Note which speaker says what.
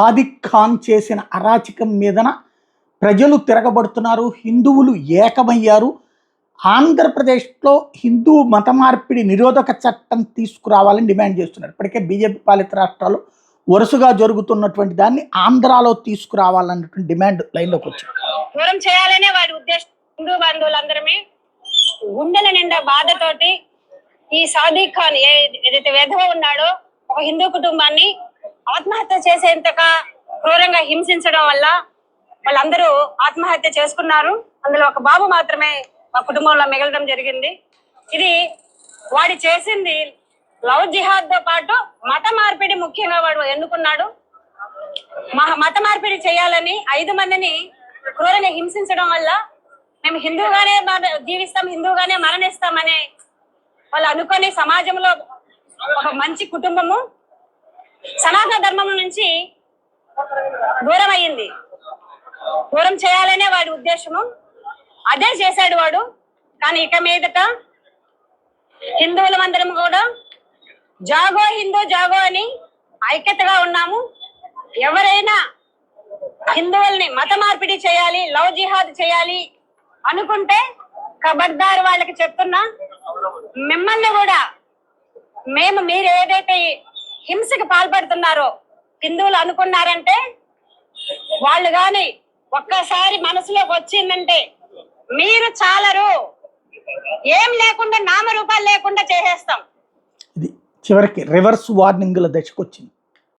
Speaker 1: సాదిక్ ఖాన్ చేసిన అరాచకం మీదన ప్రజలు తిరగబడుతున్నారు. హిందువులు ఏకమయ్యారు. ఆంధ్రప్రదేశ్లో హిందూ మత మార్పిడి నిరోధక చట్టం తీసుకురావాలని డిమాండ్ చేస్తున్నారు. ఇప్పటికే బీజేపీ పాలిత రాష్ట్రాలు వరుసగా జరుగుతున్నటువంటి దాన్ని ఆంధ్రాలో తీసుకురావాలన్నటువంటి డిమాండ్ లైన్లోకి వచ్చింది.
Speaker 2: దూరం చేయాలనే వాడి ఉద్దేశం. హిందూ బంధువులందరమే గుండెల నిండా బాధతోటి ఈ సాదిక్ ఖాన్ ఏదైతే వెధవ ఉన్నాడో ఒక హిందూ కుటుంబాన్ని ఆత్మహత్య చేసేంతగా క్రూరంగా హింసించడం వల్ల వాళ్ళందరూ ఆత్మహత్య చేసుకున్నారు. అందులో ఒక బాబు మాత్రమే ఆ కుటుంబంలో మిగలడం జరిగింది. ఇది వాడు చేసింది లవ్ జిహాద్ తో పాటు మత మార్పిడి ముఖ్యంగా వాడు ఎన్నుకున్నాడు. మత మార్పిడి చేయాలని 5 మందిని క్రూరంగా హింసించడం వల్ల మేము హిందూగానే జీవిస్తాం, హిందూగానే మరణిస్తామని వాళ్ళు అనుకొని సమాజంలో ఒక మంచి కుటుంబము సనాతన ధర్మం నుంచి దూరం అయ్యింది. దూరం చేయాలనే వాడి ఉద్దేశము. అదే చేశాడు వాడు. కానీ ఇక మీదట హిందువులమందరం కూడా జాగో హిందూ జాగో అని ఐక్యతగా ఉన్నాము. ఎవరైనా హిందువుల్ని మత మార్పిడి చేయాలి, లవ్ జిహాద్ చేయాలి అనుకుంటే ఖబర్దార్ వాళ్ళకి చెప్తున్నా, మిమ్మల్ని కూడా మీరు ఏదైతే హింసకు పాల్పడుతున్నారో హిందువులు అనుకున్నారంటే వాళ్ళు గాని ఒక్కసారి మనసులోకి వచ్చిందంటే మీరు చాలరు, ఏం లేకుండా నామరూపాలు లేకుండా చేసేస్తాం.
Speaker 1: ఇది చివరికి రివర్స్ వార్నింగ్ల దశకు వచ్చింది.